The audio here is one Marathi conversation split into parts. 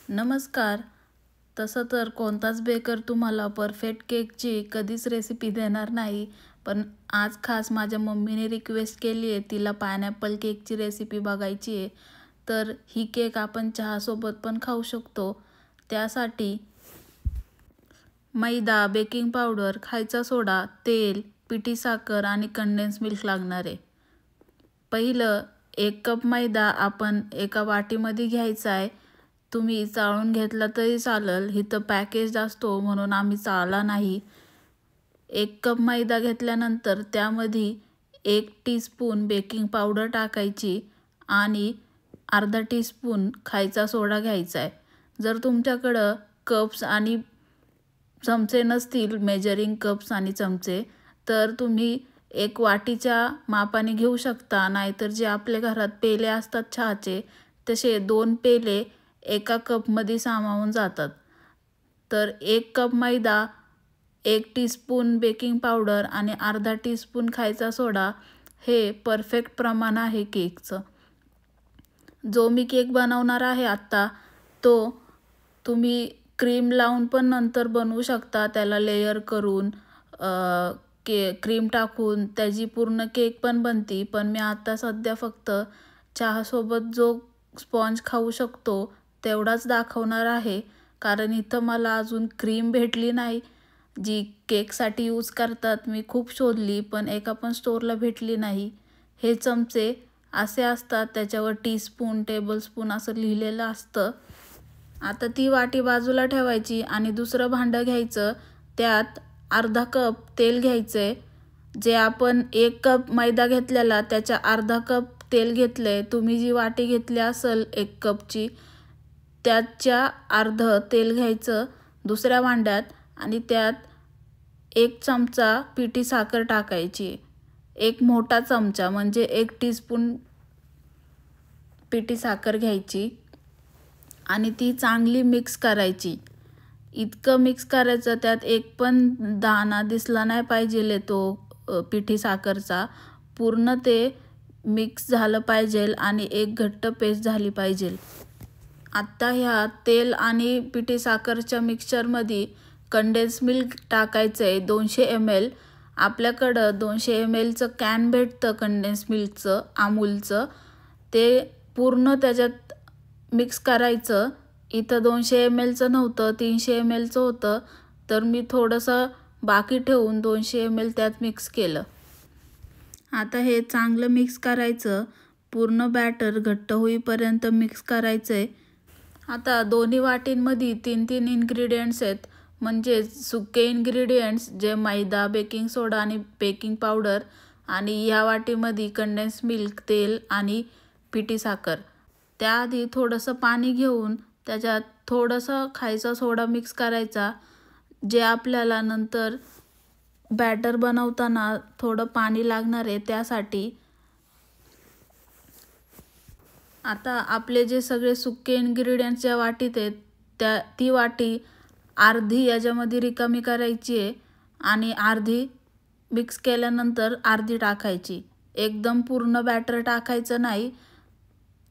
नमस्कार. तसं तर कोणताच बेकर तुम्हाला परफेक्ट केकची कधीच रेसिपी देणार नाही. पण आज खास माझ्या मम्मीने रिक्वेस्ट केली आहे, तिला पायनॅपल केकची रेसिपी बघायची आहे. तर ही केक आपण चहासोबत पण खाऊ शकतो. त्यासाठी मैदा, बेकिंग पावडर, खायचा सोडा, तेल, पिठी साखर आणि कंडेन्स मिल्क लागणार आहे. पहिलं 1 कप मैदा आपण एका वाटीमध्ये घ्यायचा आहे. तुम्ही चाळून घेतला तरी चालेल. इथं पॅकेज असतो म्हणून आम्ही चाळला नाही. 1 कप मैदा घेतल्यानंतर त्यामध्ये 1 टीस्पून बेकिंग पावडर टाकायची आणि अर्धा टीस्पून खायचा सोडा घ्यायचा आहे. जर तुमच्याकडं कप्स आणि चमचे नसतील, मेजरिंग कप्स आणि चमचे, तर तुम्ही 1 वाटीच्या मापाने घेऊ शकता. नाहीतर जे आपल्या घरात पेले असतात चहाचे, तसे 2 पेले एका कपमध्ये सामावून जातात. तर 1 कप मैदा, 1 टीस्पून बेकिंग पावडर आणि अर्धा टीस्पून खायचा सोडा हे परफेक्ट प्रमाण आहे केकचं. जो मी केक बनवणार आहे आत्ता, तो तुम्ही क्रीम लावून पण नंतर बनवू शकता. त्याला लेयर करून क्रीम टाकून त्याची पूर्ण केक पण बनती. पण मी आता सध्या फक्त चहासोबत जो स्पॉन्ज खाऊ शकतो तेवढाच दाखवणार आहे. कारण इथं मला अजून क्रीम भेटली नाही जी केकसाठी यूज करतात. मी खूप शोधली पण एका पण स्टोअरला भेटली नाही. हे चमचे असे असतात, त्याच्यावर टीस्पून, टेबलस्पून असं लिहिलेलं असतं. आता ती वाटी बाजूला ठेवायची आणि दुसरं भांडं घ्यायचं. त्यात अर्धा कप तेल घ्यायचे. जे आपण 1 कप मैदा घेतलेला त्याच्या अर्धा कप तेल घेतले. तुम्ही जी वाटी घेतली असेल 1 कपची, त्याच्या अर्धं तेल घ्यायचं दुसऱ्या भांड्यात आणि त्यात 1 चमचा पिठी साखर टाकायची. 1 मोठा चमचा म्हणजे 1 टीस्पून पिठी साखर घ्यायची आणि ती चांगली मिक्स करायची. इतकं मिक्स करायचं त्यात एक पण दाणा दिसला नाही पाहिजे तो पिठी साखरचा. पूर्ण ते मिक्स झालं पाहिजे आणि एक घट्ट पेस्ट झाली पाहिजे. आत्ता ह्या तेल आणि पिठी साखरच्या मिक्सचरमध्ये कंडेन्स मिल्क टाकायचं आहे 200 ml. आपल्याकडं 200 mlचं कॅन भेटतं कंडेन्स मिल्कचं, अमूलचं. ते पूर्ण त्याच्यात मिक्स करायचं. इथं 200 mlचं नव्हतं, 300 mlचं होतं. तर मी थोडंसं बाकी ठेवून 200 ml त्यात मिक्स केलं. आता हे चांगलं मिक्स करायचं. पूर्ण बॅटर घट्ट होईपर्यंत मिक्स करायचं आहे. आता दोन्ही वाटींमध्ये 3-3 इन्ग्रेडियंट्स आहेत. म्हणजे सुके इन्ग्रेडियंट्स जे मैदा, बेकिंग सोडा आणि बेकिंग पावडर, आणि ह्या वाटीमध्ये कंडेन्स मिल्क, तेल आणि पिठी साखर. त्याआधी थोडंसं पाणी घेऊन त्याच्यात थोडंसं खायचा सोडा मिक्स करायचा. जे आपल्याला नंतर बॅटर बनवताना थोडं पाणी लागणार आहे त्यासाठी. आता आपले जे सगळे सुके इन्ग्रेडियंट्स ज्या वाटीत आहेत ती वाटी अर्धी याच्यामध्ये रिकामी करायची आहे आणि अर्धी मिक्स केल्यानंतर अर्धी टाकायची. एकदम पूर्ण बॅटर टाकायचं नाही.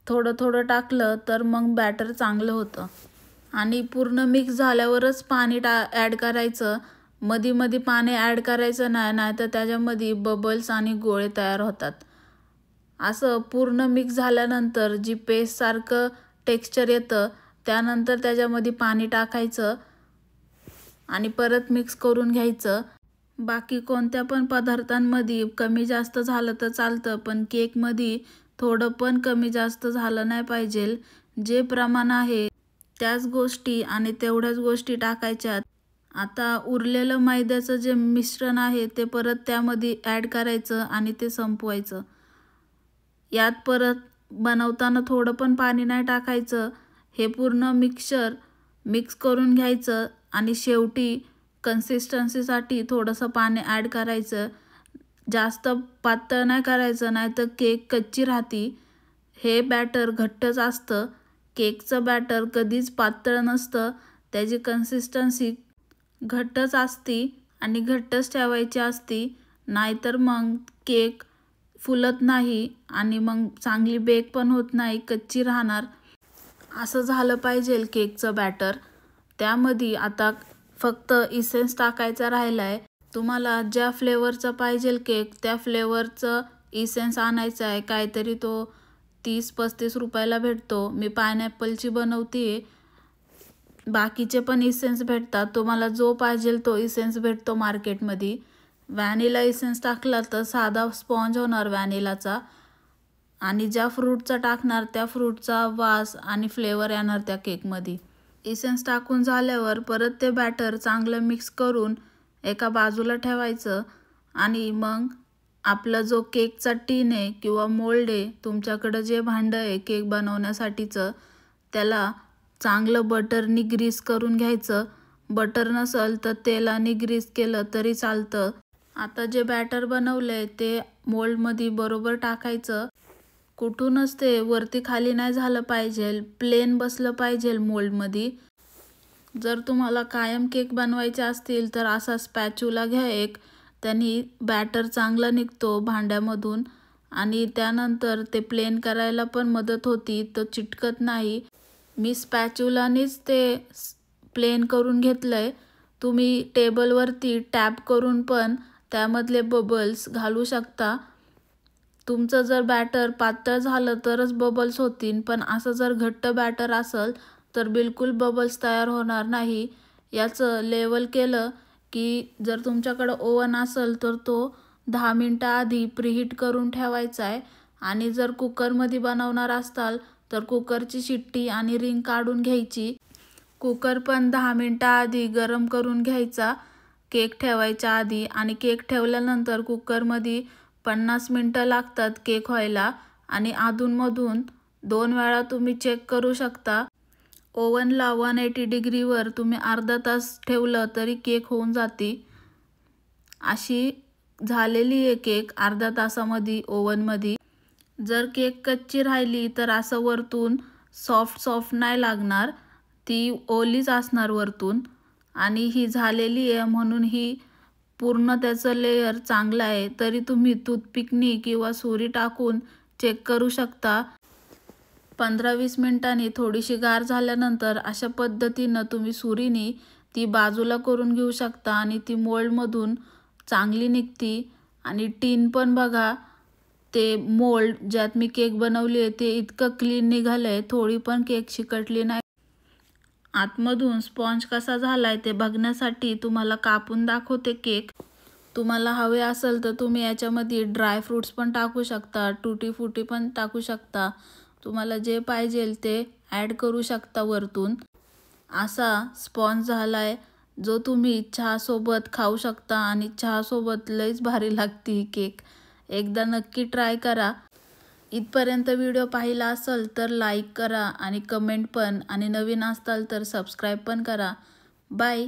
थोडं थोडं टाकलं तर मग बॅटर चांगलं होतं. आणि पूर्ण मिक्स झाल्यावरच पाणी ॲड करायचं. मध्ये पाणी ॲड करायचं नाही, नाहीतर त्याच्यामध्ये बबल्स आणि गोळे तयार होतात. असं पूर्ण मिक्स झाल्यानंतर जी पेस्टसारखं टेक्स्चर येतं त्यानंतर त्याच्यामध्ये पाणी टाकायचं आणि परत मिक्स करून घ्यायचं. बाकी कोणत्या पण पदार्थांमध्ये कमी जास्त झालं तर चालतं, पण केकमध्ये थोडं पण कमी जास्त झालं नाही पाहिजे. जे प्रमाण आहे त्याच गोष्टी आणि तेवढ्याच गोष्टी टाकायच्यात. आता उरलेलं मैद्याचं जे मिश्रण आहे ते परत त्यामध्ये ॲड करायचं आणि ते संपवायचं. यात परत बनवताना थोडं पण पाणी नाही टाकायचं. हे पूर्ण मिक्सचर मिक्स करून घ्यायचं आणि शेवटी कन्सिस्टन्सीसाठी थोडंसं पाणी ॲड करायचं. जास्त पातळ नाही करायचं, नाहीतर केक कच्ची राहती. हे बॅटर घट्टच असतं. केकचं बॅटर कधीच पातळ नसतं. त्याची कन्सिस्टन्सी घट्टच असती आणि घट्टच ठेवायची असती. नाहीतर मग केक फुलत नाही आणि मग चांगली बेक पण होत नाही, कच्ची राहणार. असं झालं पाहिजे केकचं बॅटर. त्यामध्ये आता फक्त इसेन्स टाकायचा राहिला आहे. तुम्हाला ज्या फ्लेवरचा पाहिजे केक त्या फ्लेवरचं इसेन्स आणायचं आहे. काहीतरी तो 30-35 रुपयाला भेटतो. मी पायनॅपलची बनवते. बाकीचे पण इसेन्स भेटतात. तुम्हाला जो पाहिजे तो इसेन्स भेटतो मार्केटमध्ये. व्हॅनिला इसेन्स टाकला तर साधा स्पॉन्ज होणार व्हॅनिलाचा, आणि ज्या फ्रूटचा टाकणार त्या फ्रूटचा वास आणि फ्लेवर येणार त्या केकमध्ये. इसेन्स टाकून झाल्यावर परत ते बॅटर चांगलं मिक्स करून एका बाजूला ठेवायचं. आणि मग आपला जो केकचा टीन आहे किंवा मोल्ड आहे, तुमच्याकडं जे भांडं आहे केक बनवण्यासाठीचं, त्याला चांगलं बटरनी ग्रीस करून घ्यायचं. बटर नसेल तर तेलाने ग्रीस केलं तरी चालतं. आता जे बॅटर बनवलं आहे ते मोल्डमध्ये बरोबर टाकायचं. कुठूनच ते वरती खाली नाही झालं पाहिजे, प्लेन बसलं पाहिजे मोल्डमध्ये. जर तुम्हाला कायम केक बनवायचे असतील तर असा स्पॅच्युला घ्या एक, त्यांनी बॅटर चांगला निघतो भांड्यामधून आणि त्यानंतर ते प्लेन करायला पण मदत होती, तो चिटकत नाही. मी स्पॅच्युलानेच ते प्लेन करून घेतलं आहे. तुम्ही टेबलवरती टॅप करून पण त्यामधले बबल्स घालू शकता. तुमचं जर बॅटर पातळ झालं तरच बबल्स होतील, पण असं जर घट्ट बॅटर असेल तर बिलकुल बबल्स तयार होणार नाही. याचं लेवल केलं की जर तुमच्याकडं ओव्हन असेल तर तो 10 मिनटं आधी प्रीहीट करून ठेवायचा आहे. आणि जर कुकरमध्ये बनवणार असाल तर कुकरची शिट्टी आणि रिंग काढून घ्यायची. कुकर पण 10 मिनटं आधी गरम करून घ्यायचा केक ठेवायच्या आधी. आणि केक ठेवल्यानंतर कुकरमध्ये 50 मिनटं लागतात केक व्हायला. आणि अधूनमधून 2 वेळा तुम्ही चेक करू शकता. ओव्हनला 180 डिग्रीवर तुम्ही अर्धा तास ठेवलं तरी केक होऊन जाते. अशी झालेली आहे केक अर्धा तासामध्ये ओव्हनमध्ये. जर केक कच्ची राहिली तर असं वरतून सॉफ्ट नाही लागणार, ती ओलीच असणार वरतून. आणि ही झालेली आहे म्हणून ही पूर्ण त्याचं लेयर चांगलं आहे. तरी तुम्ही टूथपिकनी किंवा सुरी टाकून चेक करू शकता. 15-20 मिनिटांनी थोडीशी गार झाल्यानंतर अशा पद्धतीनं तुम्ही सुरीनी ती बाजूला करून घेऊ शकता आणि ती मोल्डमधून चांगली निघती. आणि टीन पण बघा, ते मोल्ड ज्यात मी केक बनवली आहे ते इतकं क्लीन निघालं आहे, थोडी पण केक चिकटली नाही. आतमधून स्पॉन्ज कसा झाला आहे ते बघण्यासाठी तुम्हाला कापून दाखवते केक. तुम्हाला हवे असेल तर तुम्ही याच्यामध्ये ड्राय फ्रूट्स पण टाकू शकता, टुटी फ्रुटी पण टाकू शकता. तुम्हाला जे पाहिजे ते ॲड करू शकता वरतून. असा स्पॉन्ज झाला आहे जो तुम्ही चहासोबत खाऊ शकता आणि चहासोबत लईच भारी लागते ही केक. एकदा नक्की ट्राय करा. इथपर्यंत व्हिडिओ पाहिला असेल तर लाईक करा आणि कमेंट पण, आणि नवीन असाल तर सबस्क्राईब पण करा. बाय.